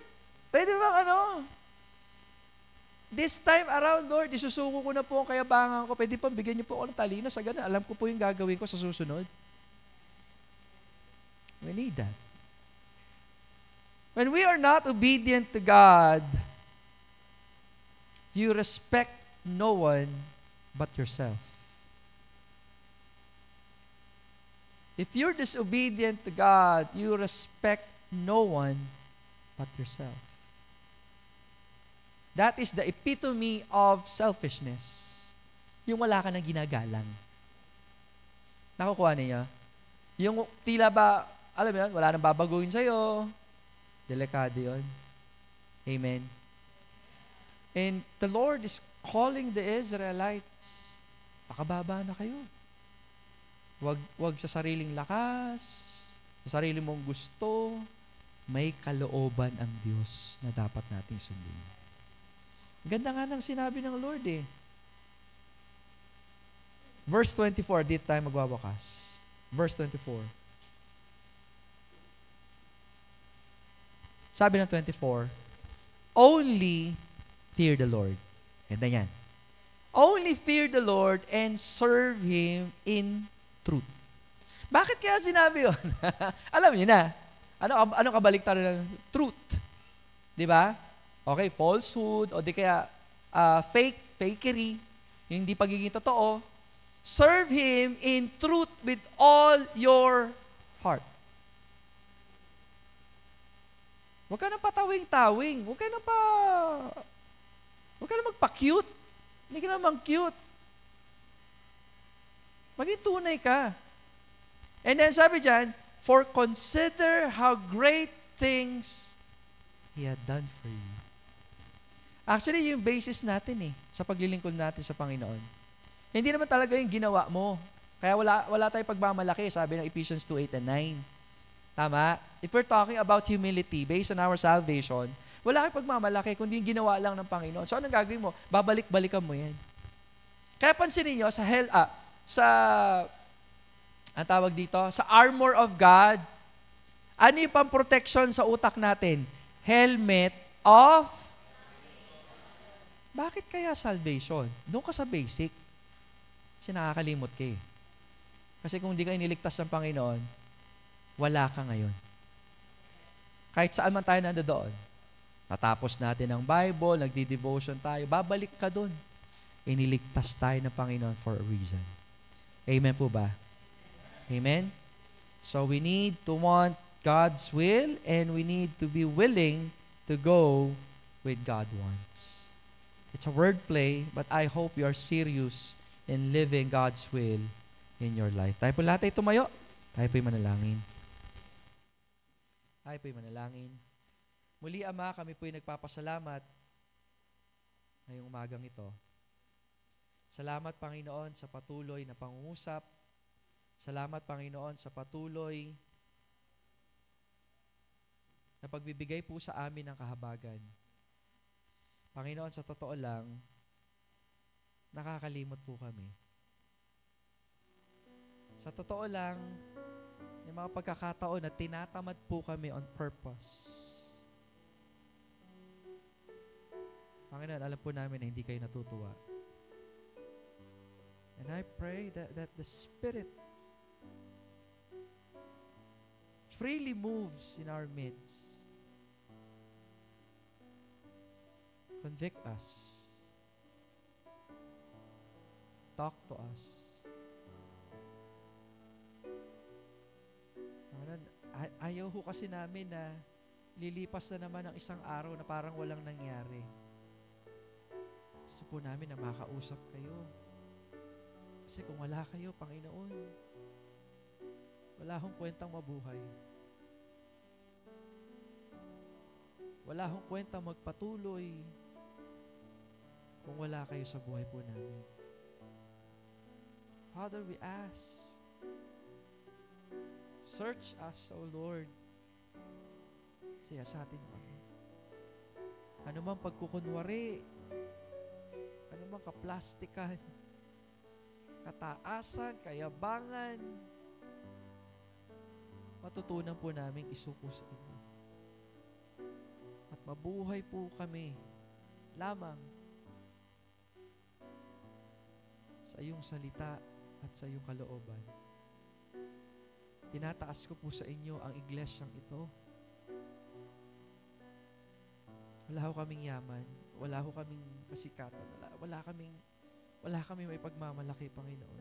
pwede bang this time around, Lord, isusuko ko na po ang kayabangan ko. Pwede pa bigyan niyo po ako ng talino sa ganun. Alam ko po yung gagawin ko sa susunod. We need that. When we are not obedient to God, you respect no one but yourself. If you're disobedient to God, you respect no one but yourself. That is the epitome of selfishness. Yung wala ka nang ginagalang. Nakukuha niya? Yung tila ba, alam mo yun, wala nang babaguhin sa'yo. Delikado yun. Amen. And the Lord is calling the Israelites, pakababa na kayo. Wag sa sariling lakas, sa sarili mong gusto, may kalooban ang Diyos na dapat nating sundin. Ganda nga ng sinabi ng Lord eh. Verse 24, dito tayo magwawakas. Verse 24. Sabi ng 24, only fear the Lord. Ganda yan. Only fear the Lord and serve Him in truth. Bakit kaya sinabi yun? Alam niyo na. Ano kabaliktaran ng truth? Di ba? Okay, falsehood, o di kaya fakery, yung hindi pagiging totoo. Serve Him in truth with all your heart. Huwag ka na patawing-tawing. Huwag ka na magpa-cute. Hindi ka naman cute. Maging tunay ka. And then sabi dyan, for consider how great things He had done for you. Actually, yung basis natin sa paglilingkod natin sa Panginoon. Hindi naman talaga yung ginawa mo. Kaya wala tayong pagmamalaki, sabi ng Ephesians 2:8 and 9. Tama? If we're talking about humility based on our salvation, wala kang pagmamalaki, kundi yung ginawa lang ng Panginoon. So, anong gagawin mo? Babalik-balikan mo yan. Kaya pansinin nyo, ang tawag dito, sa armor of God, ano yung pang-protection sa utak natin? Helmet of... Bakit kaya salvation? Doon ka sa basic. Kasi nakakalimot ka eh. Kasi kung di ka iniligtas ng Panginoon, wala ka ngayon. Kahit saan man tayo nandoon, tatapos natin ang Bible, nagdi-devotion tayo, babalik ka doon. Iniligtas tayo ng Panginoon for a reason. Amen po ba? Amen? So we need to want God's will and we need to be willing to go with God wants. It's a wordplay, but I hope you are serious in living God's will in your life. Tayo po lahat ay tumayo. Tayo po'y manalangin. Tayo po'y manalangin. Muli, Ama, kami po'y nagpapasalamat ngayong umagang ito. Salamat, Panginoon, sa patuloy na pangungusap. Salamat, Panginoon, sa patuloy na pagbibigay po sa amin ng kahabagan. Panginoon, sa totoo lang, nakakalimot po kami. Sa totoo lang, may mga pagkakataon na tinatamad po kami on purpose. Panginoon, alam po namin na hindi kayo natutuwa. And I pray that the Spirit freely moves in our midst. Convict us. Talk to us. Ayaw ho kasi namin na lilipas na naman ang isang araw na parang walang nangyari. Gusto po namin na makausap kayo. Kasi kung wala kayo, Panginoon, wala hong kwentang mabuhay. Wala hong kwentang magpatuloy kung wala kayo sa buhay po namin. Father, we ask, search us, O Lord. Siya sa atin kami. Ano mang pagkukunwari, ano mang kaplastikan, kataasan, kayabangan, matutunan po namin isuko sa inyo. At mabuhay po kami lamang sa iyong salita at sa iyong kalooban. Tinataas ko po sa inyo ang iglesyang ito. Wala ho kaming yaman, wala ho kaming kasikatan, wala kaming may pagmamalaki, Panginoon.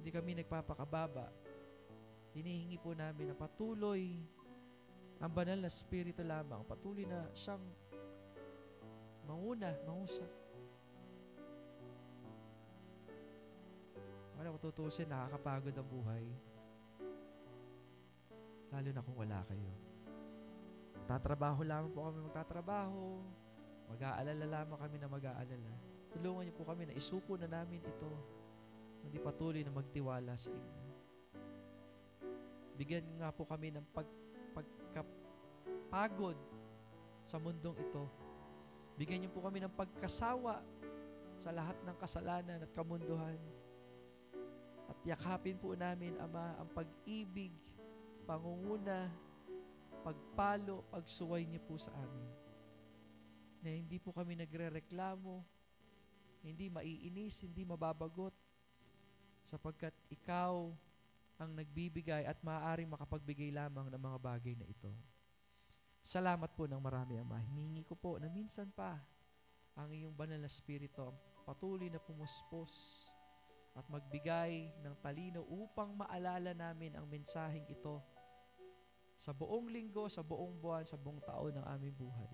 Hindi kami nagpapakababa. Hinihingi po namin na patuloy ang banal na Espiritu lamang, patuloy na siyang mangusap. Kung tutusin, nakakapagod ang buhay. Lalo na kung wala kayo. Tatrabaho lamang po kami magtatrabaho. Mag-aalala lamang kami na mag-aalala. Tulungan niyo po kami na isuko na namin ito. Hindi patuloy na magtiwala sa inyo. Bigyan nga po kami ng pagkapagod sa mundong ito. Bigyan niyo po kami ng pagkasawa sa lahat ng kasalanan at kamunduhan. At yakapin po namin, Ama, ang pag-ibig, pangunguna, pagpalo, pagsuway niyo po sa amin. Na hindi po kami nagrereklamo, hindi maiinis, hindi mababagot, sapagkat ikaw ang nagbibigay at maaaring makapagbigay lamang ng mga bagay na ito. Salamat po ng marami, Ama. Hiningi ko po na minsan pa ang iyong banal na Espiritu ang patuloy na pumuspos at magbigay ng talino upang maalala namin ang mensaheng ito sa buong linggo, sa buong buwan, sa buong taon ng aming buhay.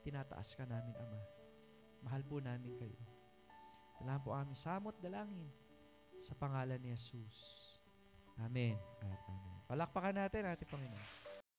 Tinataas ka namin, Ama. Mahal po namin kayo. Salamat po aming samot dalangin sa pangalan ni Jesus. Amen at amen. Palakpakan natin ating Panginoon.